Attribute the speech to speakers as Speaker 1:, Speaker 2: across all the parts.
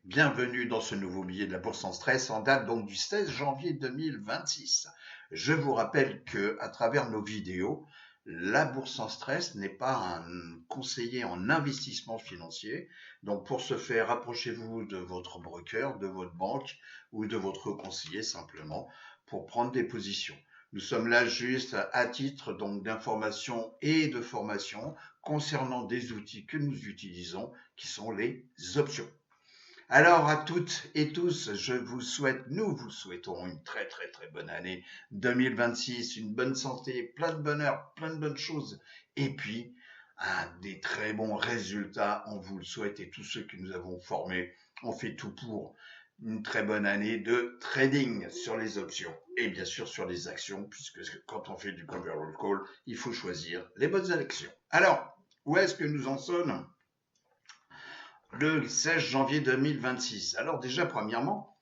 Speaker 1: Bienvenue dans ce nouveau billet de la Bourse en stress en date donc du 16 janvier 2026. Je vous rappelle que à travers nos vidéos, la Bourse en stress n'est pas un conseiller en investissement financier. Donc pour ce faire, rapprochez-vous de votre broker, de votre banque ou de votre conseiller simplement pour prendre des positions. Nous sommes là juste à titre donc d'information et de formation concernant des outils que nous utilisons qui sont les options. Alors à toutes et tous, nous vous souhaitons une très très très bonne année 2026, une bonne santé, plein de bonheur, plein de bonnes choses, et puis des très bons résultats, on vous le souhaite, et tous ceux que nous avons formés, on fait tout pour une très bonne année de trading sur les options, et bien sûr sur les actions, puisque quand on fait du cover call, il faut choisir les bonnes actions. Alors, où est-ce que nous en sommes le 16 janvier 2026. Alors déjà, premièrement,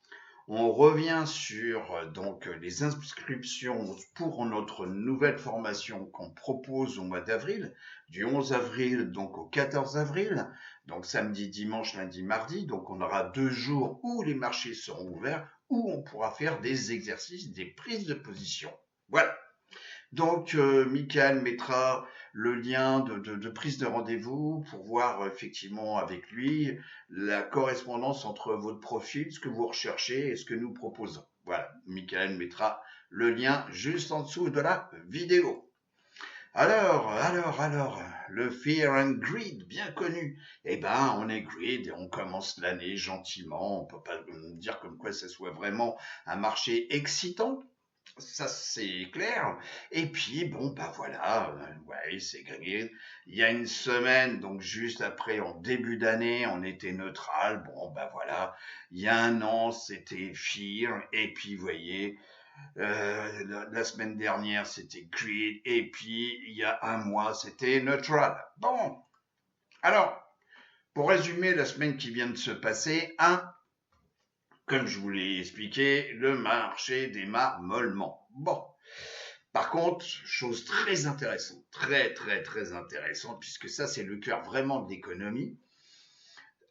Speaker 1: on revient sur donc les inscriptions pour notre nouvelle formation qu'on propose au mois d'avril, du 11 avril donc au 14 avril, donc samedi, dimanche, lundi, mardi. Donc on aura 2 jours où les marchés seront ouverts, où on pourra faire des exercices, des prises de position. Voilà. Donc, Michael mettra le lien de prise de rendez-vous pour voir effectivement avec lui la correspondance entre votre profil, ce que vous recherchez et ce que nous proposons. Voilà, Michael mettra le lien juste en dessous de la vidéo. Alors, le Fear and Greed, bien connu. Eh ben, on est greed et on commence l'année gentiment. On peut pas dire comme quoi ça soit vraiment un marché excitant, ça c'est clair. Et puis bon bah voilà, ouais c'est gagné. Il y a une semaine, donc juste après en début d'année, on était neutral. Bon bah voilà, il y a un an c'était Fear, et puis vous voyez, la semaine dernière c'était Greed, et puis il y a un mois c'était neutral. Bon, alors pour résumer la semaine qui vient de se passer, comme je vous l'ai expliqué, le marché démarre mollement. Bon. Par contre, chose très intéressante, très très très intéressante, puisque ça c'est le cœur vraiment de l'économie,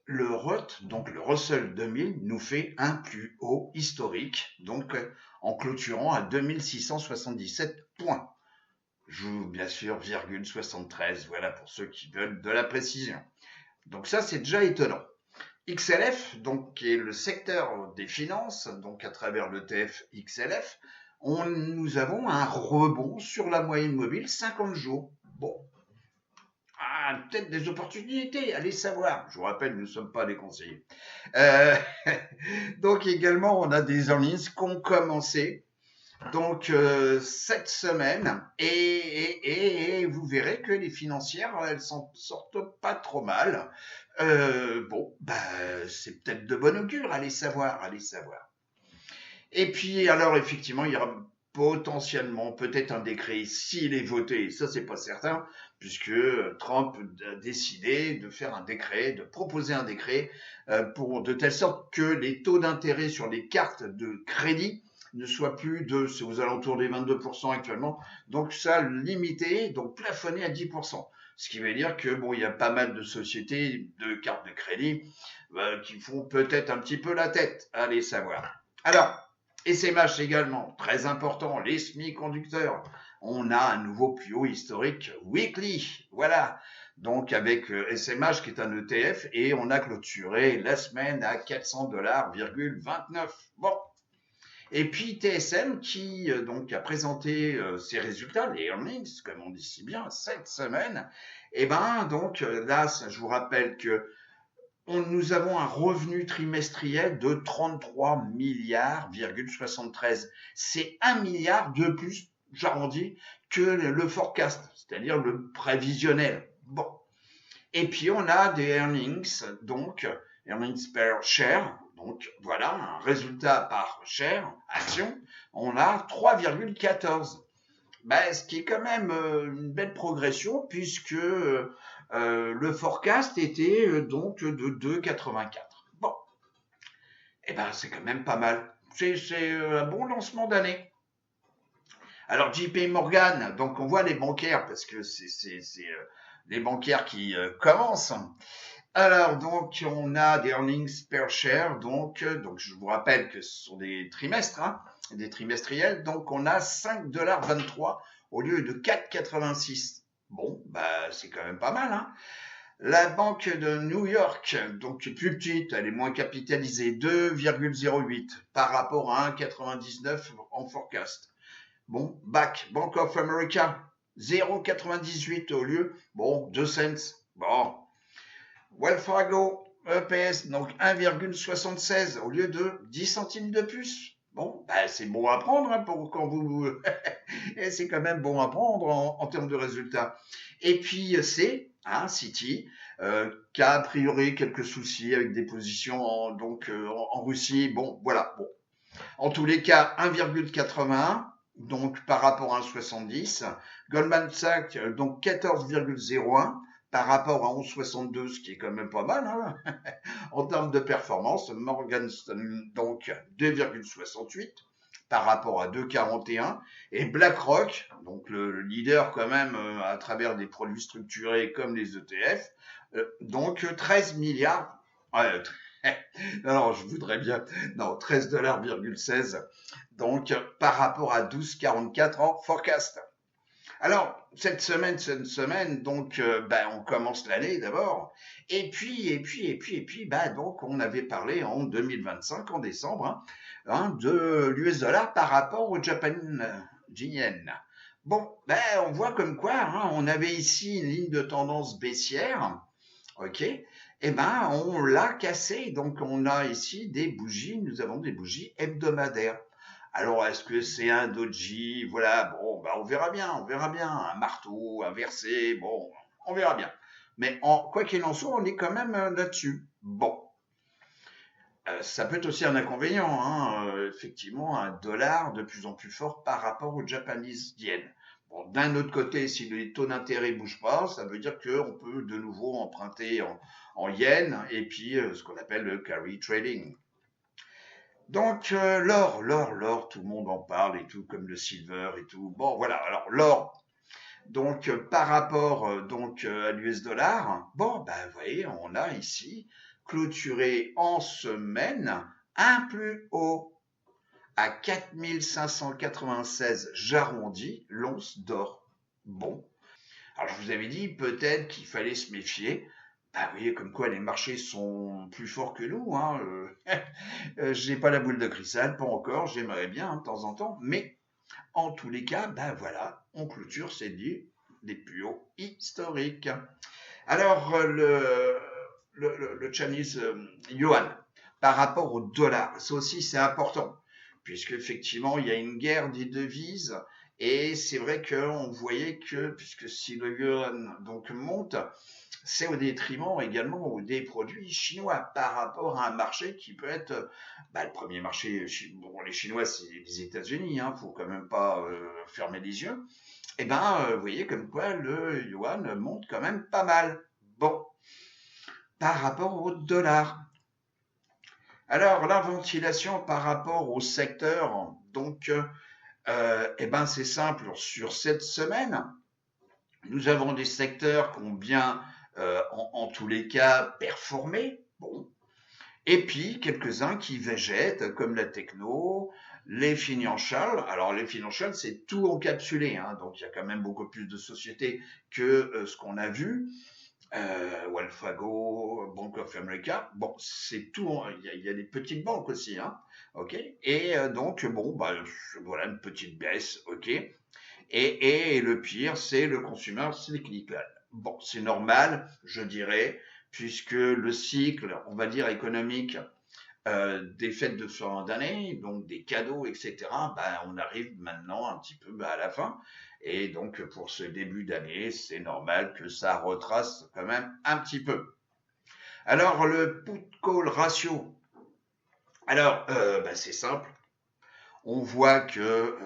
Speaker 1: le ROT, donc le Russell 2000, nous fait un plus haut historique, donc en clôturant à 2677 points. Je joue bien sûr virgule 73, voilà pour ceux qui veulent de la précision. Donc ça c'est déjà étonnant. XLF, donc, qui est le secteur des finances, donc à travers l'ETF XLF, nous avons un rebond sur la moyenne mobile 50 jours. Bon, peut-être des opportunités, allez savoir. Je vous rappelle, nous ne sommes pas des conseillers. Euh, donc également, on a des earnings qui ont commencé donc cette semaine, et vous verrez que les financières, elles s'en sortent pas trop mal. Bon, bah c'est peut-être de bon augure, allez savoir, allez savoir. Et puis alors effectivement, il y aura potentiellement peut-être un décret s'il est voté, ça c'est pas certain, puisque Trump a décidé de faire un décret, de proposer un décret pour de telle sorte que les taux d'intérêt sur les cartes de crédit ne soient plus c'est aux alentours des 22% actuellement, donc ça limité, donc plafonné à 10%. Ce qui veut dire que bon, il y a pas mal de sociétés de cartes de crédit qui font peut-être un petit peu la tête, allez savoir. Alors, SMH également, très important, les semi-conducteurs. On a un nouveau plus haut historique weekly, voilà. Donc avec SMH qui est un ETF, et on a clôturé la semaine à 400,29 $. Bon. Et puis TSM qui donc a présenté ses résultats, les earnings, comme on dit si bien, cette semaine. Et ben donc là, je vous rappelle que nous avons un revenu trimestriel de 33 milliards,73. C'est 1 milliard de plus, j'arrondis, que le forecast, c'est-à-dire le prévisionnel. Bon. Et puis on a des earnings, donc earnings per share, donc voilà, un résultat par share, action, on a 3,14. Ben, ce qui est quand même une belle progression, puisque le forecast était donc de 2,84. Bon, et ben c'est quand même pas mal. C'est un bon lancement d'année. Alors JP Morgan, donc on voit les bancaires, parce que c'est les bancaires qui commencent. Alors, donc, on a des earnings per share. Donc je vous rappelle que ce sont des trimestres, hein, des trimestriels. Donc, on a 5,23 $ au lieu de 4,86 $. Bon, bah, c'est quand même pas mal, hein. La banque de New York, donc plus petite, elle est moins capitalisée, 2,08 par rapport à 1,99 en forecast. Bon, Bank of America, 0,98 au lieu, bon, 2 cents. Bon, Wells Fargo, EPS, donc 1,76 au lieu de 10 centimes de plus. Bon, bah, c'est bon à prendre, hein, pour quand vous. Et c'est quand même bon à prendre en termes de résultats. Et puis c'est City, qui a priori quelques soucis avec des positions en Russie. Bon, voilà. Bon. En tous les cas, 1,81, donc par rapport à 1,70. Goldman Sachs, donc 14,01 par rapport à 11,62, ce qui est quand même pas mal, hein. En termes de performance. Morgan Stanley, donc 2,68 par rapport à 2,41. Et BlackRock, donc le leader quand même à travers des produits structurés comme les ETF, donc 13 milliards. Ouais, non, je voudrais bien. Non, 13,16 $. Donc, par rapport à 12,44 en forecast. Alors, cette semaine, donc, on commence l'année d'abord. Et puis, donc, on avait parlé en 2025, en décembre, de l'US dollar par rapport au Japan yen. Bon, on voit comme quoi, on avait ici une ligne de tendance baissière, ok? On l'a cassé. Donc, on a ici des bougies, nous avons des bougies hebdomadaires. Alors, est-ce que c'est un doji? Voilà, bon, on verra bien, on verra bien. Un marteau, inversé, bon, on verra bien. Mais quoi qu'il en soit, on est quand même là-dessus. Bon, ça peut être aussi un inconvénient, hein, effectivement, un dollar de plus en plus fort par rapport au Japanese yen. Bon, d'un autre côté, si les taux d'intérêt ne bougent pas, ça veut dire qu'on peut de nouveau emprunter en yens et puis ce qu'on appelle le carry trading. Donc l'or, tout le monde en parle et tout, comme le silver et tout. Bon, voilà. Alors l'or, donc par rapport à l'US dollar, bon, vous voyez, on a ici clôturé en semaine un plus haut à 4596, j'arrondis, l'once d'or. Bon, alors je vous avais dit peut-être qu'il fallait se méfier. Vous voyez comme quoi les marchés sont plus forts que nous, hein. J'ai pas la boule de cristal, pas encore, j'aimerais bien, de temps en temps, mais en tous les cas, voilà, on clôture ces des plus hauts historiques. Alors, le Chinese yuan par rapport au dollar, ça aussi c'est important, puisque effectivement il y a une guerre des devises, et c'est vrai qu'on voyait que, puisque si le yuan donc monte, c'est au détriment également des produits chinois par rapport à un marché qui peut être le premier marché. Bon, les Chinois, c'est les États-Unis, hein, faut quand même pas fermer les yeux. Vous voyez comme quoi le yuan monte quand même pas mal. Bon, par rapport au dollar. Alors, la ventilation par rapport au secteur, donc, c'est simple. Sur cette semaine, nous avons des secteurs qui ont bien, en tous les cas, performé. Bon. Et puis, quelques-uns qui végètent, comme la techno, les financials. Alors, les financials, c'est tout encapsulé, hein, donc il y a quand même beaucoup plus de sociétés que ce qu'on a vu. Wells Fargo, Bank of America. Bon, c'est tout. Il y a des petites banques aussi, hein. Ok. Et donc, voilà une petite baisse. Ok. Et le pire, c'est le consumer cyclical. Bon, c'est normal, je dirais, puisque le cycle, on va dire économique, des fêtes de fin d'année, donc des cadeaux, etc., on arrive maintenant un petit peu à la fin. Et donc, pour ce début d'année, c'est normal que ça retrace quand même un petit peu. Alors, le put-call ratio. Alors, c'est simple. On voit que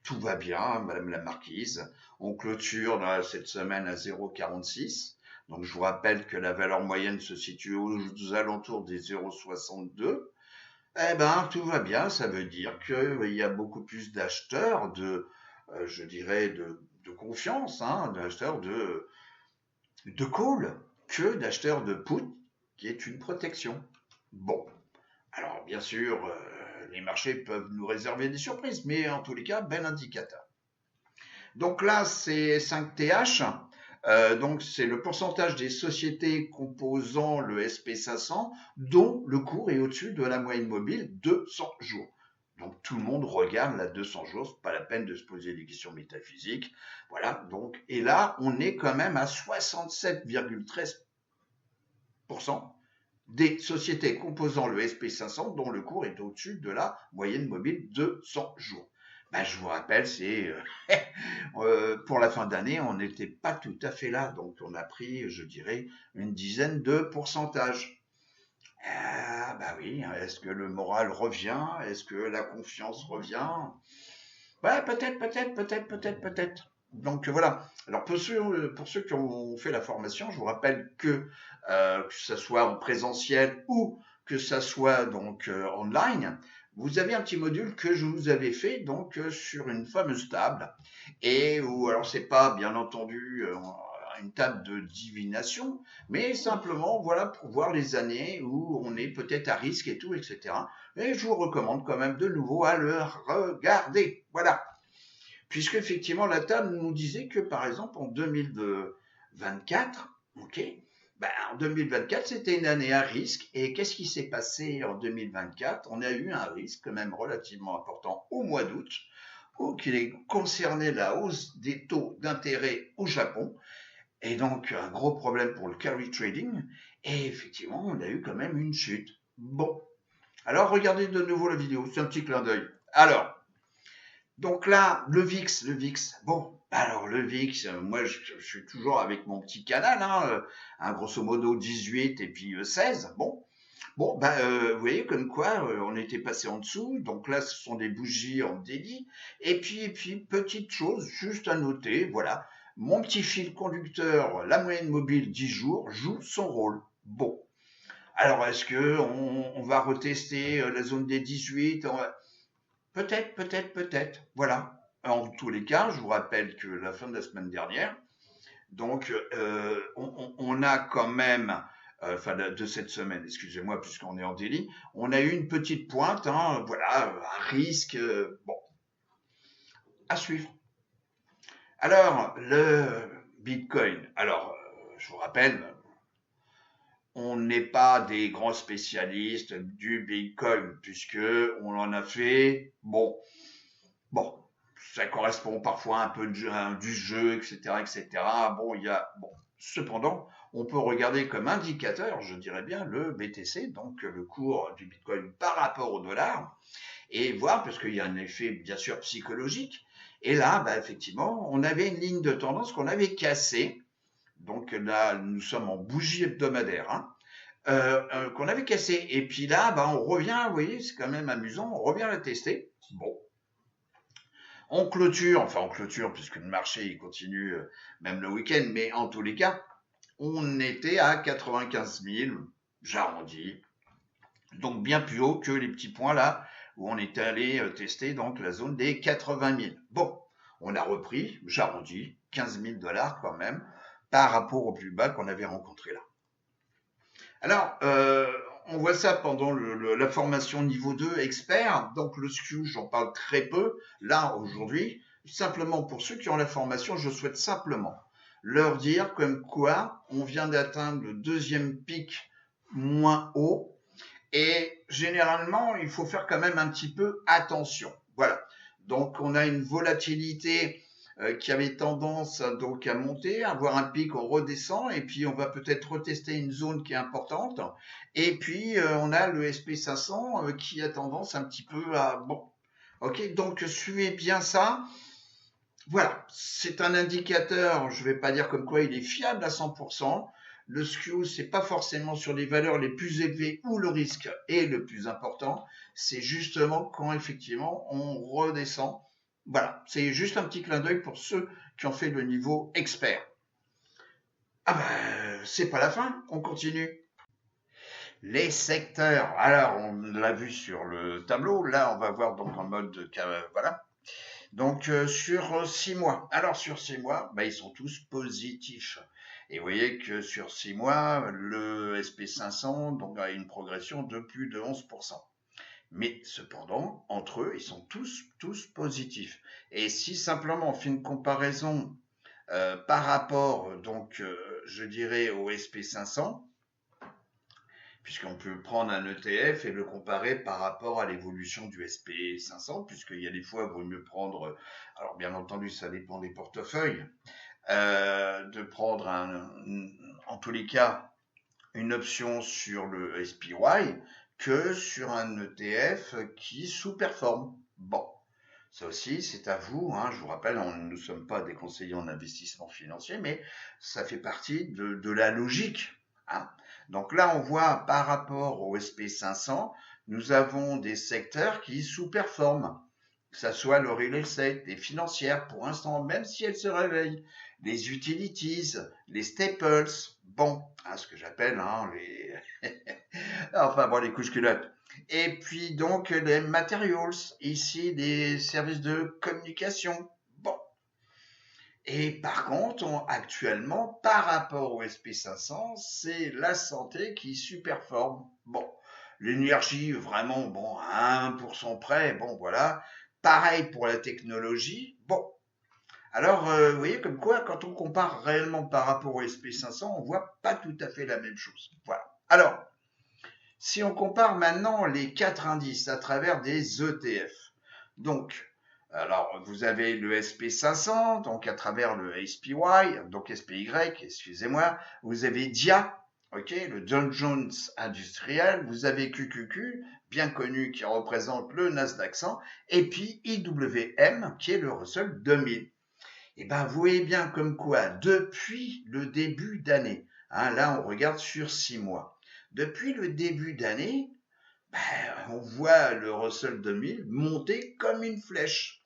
Speaker 1: tout va bien, Madame la Marquise. On clôture cette semaine à 0,46. Donc, je vous rappelle que la valeur moyenne se situe aux alentours des 0,62. Tout va bien. Ça veut dire qu'il y a beaucoup plus d'acheteurs je dirais, de confiance, d'acheteurs de call. que d'acheteurs de put, qui est une protection. Bon, alors bien sûr, les marchés peuvent nous réserver des surprises, mais en tous les cas, bel indicateur. Donc là, c'est 5TH. Donc c'est le pourcentage des sociétés composant le SP500 dont le cours est au-dessus de la moyenne mobile 200 jours. Donc tout le monde regarde la 200 jours, c'est pas la peine de se poser des questions métaphysiques. Voilà, donc, et là, on est quand même à 67,13% des sociétés composant le SP500 dont le cours est au-dessus de la moyenne mobile 200 jours. Ben, je vous rappelle, c'est pour la fin d'année, on n'était pas tout à fait là, donc on a pris, je dirais, une dizaine de pourcentages. Ah bah oui, est-ce que le moral revient? Est-ce que la confiance revient? Ouais, peut-être. Donc voilà. Alors pour ceux qui ont fait la formation, je vous rappelle que ce soit en présentiel ou que ça soit donc online, vous avez un petit module que je vous avais fait donc sur une fameuse table et où alors c'est pas bien entendu une table de divination, mais simplement voilà pour voir les années où on est peut-être à risque et tout, etc. Et je vous recommande quand même de nouveau à le regarder. Voilà. Puisque effectivement la table nous disait que par exemple en 2024, ok, ben, en 2024 c'était une année à risque. Et qu'est-ce qui s'est passé en 2024? On a eu un risque quand même relativement important au mois d'août, où il concernait la hausse des taux d'intérêt au Japon. Et donc un gros problème pour le carry trading. Et effectivement, on a eu quand même une chute. Bon, alors regardez de nouveau la vidéo, c'est un petit clin d'œil. Alors, donc là, le VIX. Bon, alors le VIX, moi je suis toujours avec mon petit canal, grosso modo 18 et puis 16. Bon, vous voyez comme quoi on était passé en dessous. Donc là, ce sont des bougies en daily. Et puis petite chose, juste à noter, voilà, mon petit fil conducteur, la moyenne mobile 10 jours, joue son rôle. Bon, alors est-ce que on va retester la zone des 18? Peut-être. Voilà. En tous les cas, je vous rappelle que la fin de la semaine dernière, donc on a quand même, enfin de cette semaine, excusez-moi, puisqu'on est en délit, on a eu une petite pointe, voilà, un risque, bon, à suivre. Alors, le Bitcoin, alors, je vous rappelle, on n'est pas des grands spécialistes du Bitcoin, puisque on en a fait, bon, ça correspond parfois un peu du jeu, etc., etc. Bon, cependant, on peut regarder comme indicateur, je dirais bien, le BTC, donc le cours du Bitcoin par rapport au dollar, et voir, parce qu'il y a un effet bien sûr psychologique. Et là, bah, effectivement, on avait une ligne de tendance qu'on avait cassée. Donc là, nous sommes en bougie hebdomadaire, qu'on avait cassée. Et puis là, bah, on revient, vous voyez, c'est quand même amusant, on revient la tester. Bon, on clôture, puisque le marché il continue même le week-end, mais en tous les cas, on était à 95 000, j'arrondis, donc bien plus haut que les petits points là où on était allé tester donc la zone des 80 000. Bon, on a repris, j'arrondis, 15 000 $ quand même par rapport au plus bas qu'on avait rencontré là. Alors, on voit ça pendant la formation niveau 2 expert. Donc, le skew, j'en parle très peu là aujourd'hui. Simplement pour ceux qui ont la formation, je souhaite simplement leur dire comme quoi on vient d'atteindre le deuxième pic moins haut. Et généralement, il faut faire quand même un petit peu attention. Voilà. Donc, on a une volatilité qui avait tendance donc à monter, à avoir un pic, on redescend, et puis on va peut-être retester une zone qui est importante. Et puis on a le SP500 qui a tendance un petit peu à... Bon, ok, donc suivez bien ça. Voilà, c'est un indicateur, je ne vais pas dire comme quoi il est fiable à 100%. Le skew, c'est pas forcément sur les valeurs les plus élevées où le risque est le plus important. C'est justement quand effectivement on redescend. Voilà, c'est juste un petit clin d'œil pour ceux qui ont fait le niveau expert. Ah ben, c'est pas la fin, on continue. Les secteurs. Alors, on l'a vu sur le tableau. Là, on va voir donc en mode voilà. Donc sur 6 mois. Alors sur 6 mois, bah, ils sont tous positifs. Et vous voyez que sur 6 mois, le SP500 donc, a une progression de plus de 11%. Mais cependant, entre eux, ils sont tous positifs. Et si simplement on fait une comparaison par rapport, donc, je dirais, au SP500, puisqu'on peut prendre un ETF et le comparer par rapport à l'évolution du SP500, puisqu'il y a des fois, il vaut mieux prendre, alors bien entendu, ça dépend des portefeuilles, de prendre en tous les cas une option sur le SPY que sur un ETF qui sous-performe. Bon, ça aussi, c'est à vous. Hein. Je vous rappelle, nous ne sommes pas des conseillers en investissement financier, mais ça fait partie de la logique. Hein. Donc là, on voit par rapport au SP500, nous avons des secteurs qui sous-performent, que ce soit le real estate, les financières, pour l'instant, même si elles se réveillent, les utilities, les staples, bon, hein, ce que j'appelle les... enfin bon, les couches culottes. Et puis donc les materials, ici des services de communication. Bon. Et par contre, actuellement, par rapport au SP500, c'est la santé qui superforme. Bon. L'énergie, vraiment, bon, à 1% près, bon, voilà. Pareil pour la technologie. Bon. Alors, vous voyez comme quoi, quand on compare réellement par rapport au SP500, on voit pas tout à fait la même chose. Voilà. Alors, si on compare maintenant les 4 indices à travers des ETF, donc, alors vous avez le SP500, donc à travers le SPY, donc SPY, excusez-moi, vous avez DIA, ok, le Dow Jones industriel, vous avez QQQ, bien connu, qui représente le Nasdaq 100, et puis IWM, qui est le Russell 2000. Et ben, vous voyez bien comme quoi, depuis le début d'année, hein, là on regarde sur 6 mois, depuis le début d'année, ben, on voit le Russell 2000 monter comme une flèche.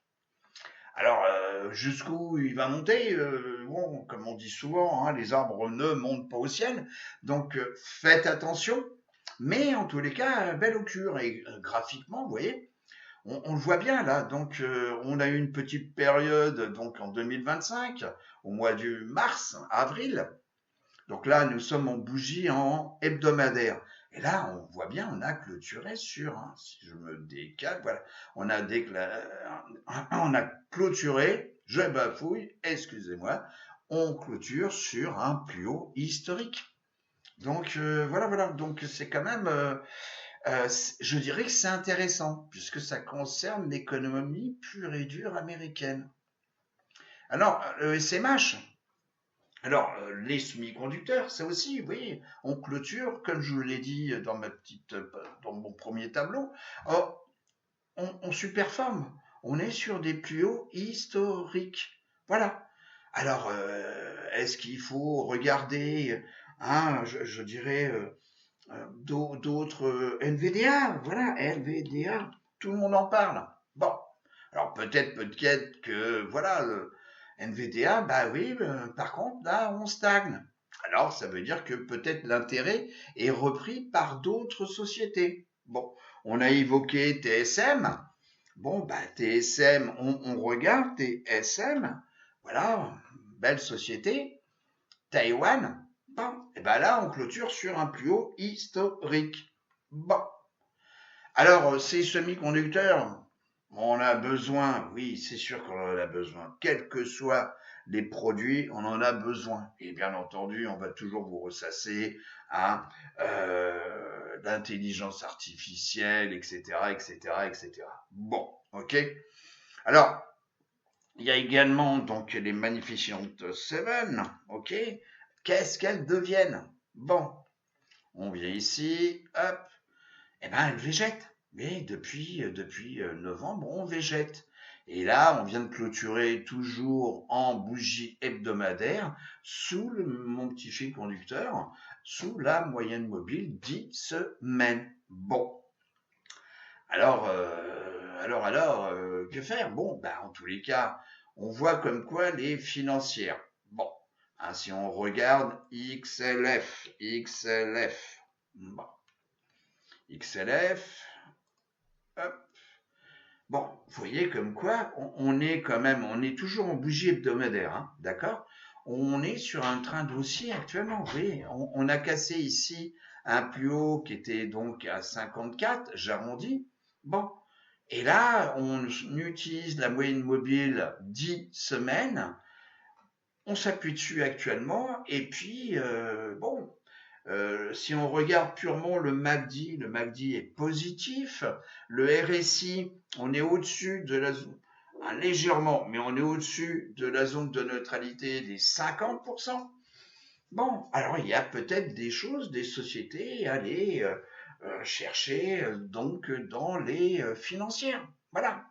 Speaker 1: Alors, jusqu'où il va monter bon, comme on dit souvent, hein, les arbres ne montent pas au ciel, donc faites attention, mais en tous les cas, belle occure, et graphiquement, vous voyez, on le voit bien là, donc on a eu une petite période donc en 2025, au mois du mars, avril, donc là, nous sommes en bougie en hebdomadaire. Et là, on voit bien, on a clôturé sur, si je me décale, voilà, on a clôturé, je bafouille, excusez-moi, on clôture sur un plus haut historique. Donc voilà, donc c'est quand même, je dirais que c'est intéressant, puisque ça concerne l'économie pure et dure américaine. Alors, le SMH, alors, les semi-conducteurs, c'est aussi, oui, on clôture, comme je vous l'ai dit dans mon premier tableau, oh, on superforme. On est sur des plus hauts historiques. Voilà. Alors, est-ce qu'il faut regarder, hein, je dirais, d'autres NVDA? Voilà, NVDA, tout le monde en parle. Bon, alors peut-être que, voilà, NVDA, bah oui, par contre, là, on stagne. Alors, ça veut dire que peut-être l'intérêt est repris par d'autres sociétés. Bon, on a évoqué TSM. Bon, bah, TSM, on regarde TSM. Voilà, belle société. Taïwan. Bon, et ben là, on clôture sur un plus haut historique. Bon. Alors, ces semi-conducteurs, on a besoin, oui, c'est sûr qu'on en a besoin. Quels que soient les produits, on en a besoin. Et bien entendu, on va toujours vous ressasser à l'intelligence artificielle, etc., etc., etc. Bon, ok. Alors, il y a également donc les Magnificent Seven, ok. Qu'est-ce qu'elles deviennent? Bon, on vient ici, hop, eh ben, elle végète. Mais depuis novembre, on végète. Et là, on vient de clôturer toujours en bougie hebdomadaire sous mon petit fil conducteur, sous la moyenne mobile 10 semaines. Bon. Alors, que faire? Bon, bah, en tous les cas, on voit comme quoi les financières. Bon, hein, si on regarde XLF, bon, XLF, hop. Bon, vous voyez comme quoi on est quand même, on est toujours en bougie hebdomadaire, hein, d'accord? on est sur un train d'haussier actuellement. Vous voyez, on a cassé ici un plus haut qui était donc à 54, j'arrondis. Bon, et là, on utilise la moyenne mobile 10 semaines, on s'appuie dessus actuellement, et puis, bon, si on regarde purement le MACD est positif, le RSI, on est au-dessus de la zone, légèrement, mais on est au-dessus de la zone de neutralité des 50%. Bon, alors il y a peut-être des choses, des sociétés à aller chercher donc dans les financières. Voilà.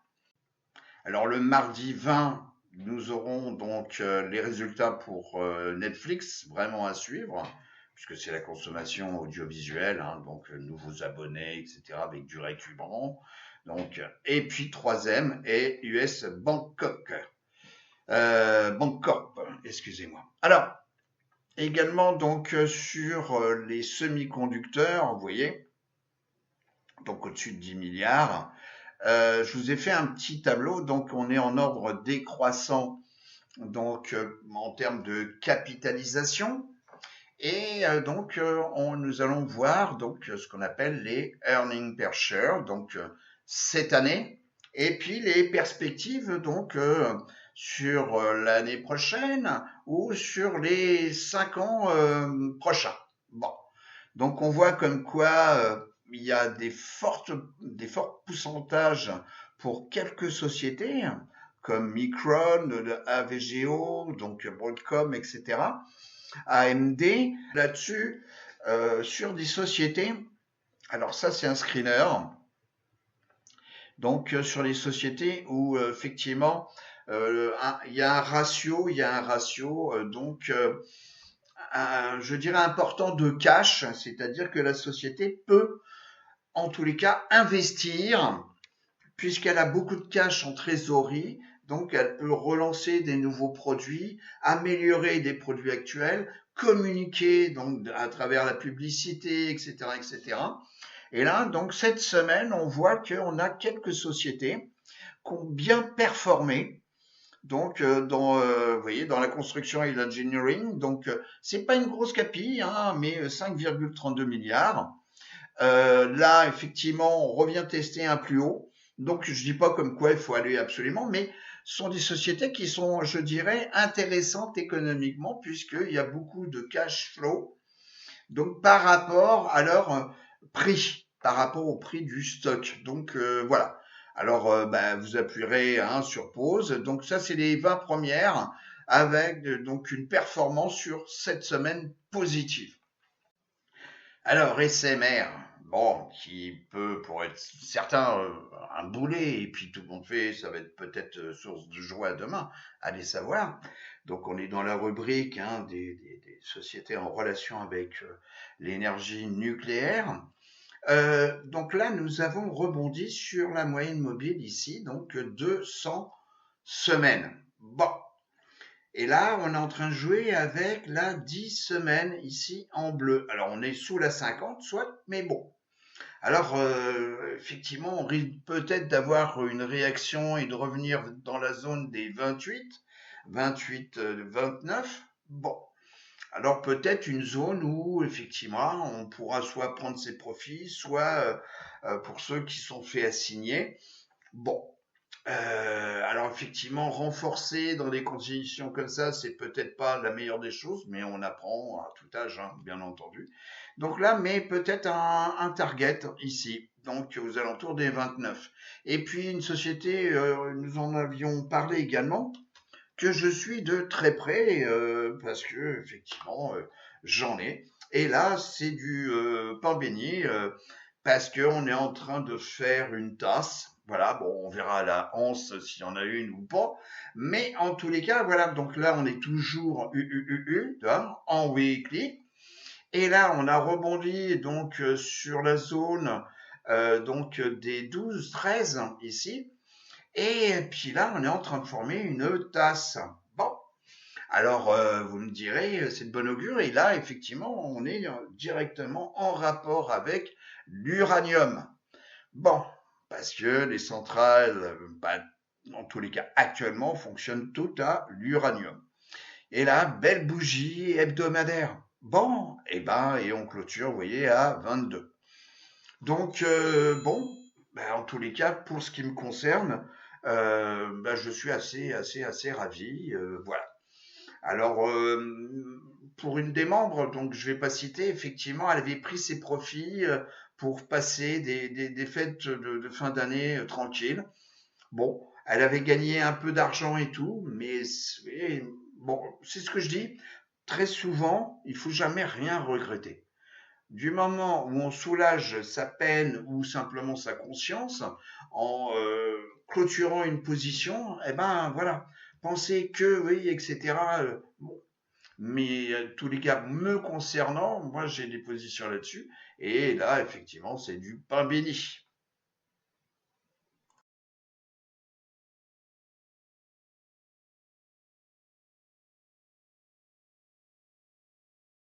Speaker 1: Alors le mardi 20, nous aurons donc les résultats pour Netflix, vraiment à suivre, puisque c'est la consommation audiovisuelle, hein, donc nouveaux abonnés, etc., avec du récurrent. Donc, et puis troisième est US Bangkok, Bancorp, excusez-moi. Alors, également donc sur les semi-conducteurs, vous voyez, donc au-dessus de 10 milliards. Je vous ai fait un petit tableau, donc on est en ordre décroissant, donc en termes de capitalisation, et donc nous allons voir donc ce qu'on appelle les earnings per share, donc cette année, et puis les perspectives donc sur l'année prochaine ou sur les 5 ans prochains. Bon, donc on voit comme quoi il y a des forts pourcentages pour quelques sociétés comme Micron, AVGO, donc Broadcom, etc., AMD, là-dessus, sur des sociétés. Alors ça, c'est un screener. Donc sur les sociétés où effectivement il y a un ratio, donc je dirais important de cash, c'est-à-dire que la société peut en tous les cas investir puisqu'elle a beaucoup de cash en trésorerie, donc elle peut relancer des nouveaux produits, améliorer des produits actuels, communiquer donc à travers la publicité, etc., etc. Et là, donc cette semaine, on voit qu'on a quelques sociétés qui ont bien performé. Donc, vous voyez, dans la construction et l'engineering, donc c'est pas une grosse capille, hein, mais 5,32 milliards. Là, effectivement, on revient tester un plus haut. Donc, je dis pas comme quoi il faut aller absolument, mais ce sont des sociétés qui sont, je dirais, intéressantes économiquement puisqu'il y a beaucoup de cash flow. Donc, par rapport à leur prix, par rapport au prix du stock. Donc, voilà. Alors, vous appuierez sur pause. Donc, ça, c'est les 20 premières avec donc une performance sur cette semaine positive. Alors, SMR, bon, qui peut, pour être certains, un boulet, et puis tout le monde fait, ça va être peut-être source de joie demain, allez savoir. Donc, on est dans la rubrique des sociétés en relation avec l'énergie nucléaire. Donc là, nous avons rebondi sur la moyenne mobile ici, donc 200 semaines. Bon, et là, on est en train de jouer avec la 10 semaines ici en bleu. Alors, on est sous la 50, soit, mais bon. Alors, effectivement, on risque peut-être d'avoir une réaction et de revenir dans la zone des 28, 29. Bon. Alors, peut-être une zone où, effectivement, on pourra soit prendre ses profits, soit pour ceux qui sont faits assigner. Bon, alors effectivement, renforcer dans des conditions comme ça, c'est peut-être pas la meilleure des choses, mais on apprend à tout âge, hein, bien entendu. Donc là, mais peut-être un target ici, donc aux alentours des 29. Et puis une société, nous en avions parlé également, que je suis de très près, parce que effectivement, j'en ai. Et là, c'est du pain béni, parce qu'on est en train de faire une tasse. Voilà, bon, on verra à la hanse s'il y en a une ou pas. Mais en tous les cas, voilà, donc là, on est toujours en weekly. Et là, on a rebondi donc sur la zone donc des 12-13 ici. Et puis là, on est en train de former une tasse. Bon, alors vous me direz, c'est de bon augure. Et là, effectivement, on est directement en rapport avec l'uranium. Bon, parce que les centrales, en tous les cas actuellement, fonctionnent toutes à l'uranium. Et là, belle bougie hebdomadaire. Bon, et on clôture, vous voyez, à 22. Donc, bon, ben, en tous les cas, pour ce qui me concerne, ben, je suis assez ravi. Voilà. Alors, pour une des membres, donc je vais pas citer, effectivement, elle avait pris ses profits pour passer des fêtes de fin d'année tranquilles. Bon, elle avait gagné un peu d'argent et tout, mais bon, c'est ce que je dis. Très souvent, il faut jamais rien regretter. Du moment où on soulage sa peine ou simplement sa conscience en clôturant une position, eh ben voilà, pensez que oui, etc. Bon, mais tous les cas me concernant, moi j'ai des positions là-dessus, et là effectivement c'est du pain béni.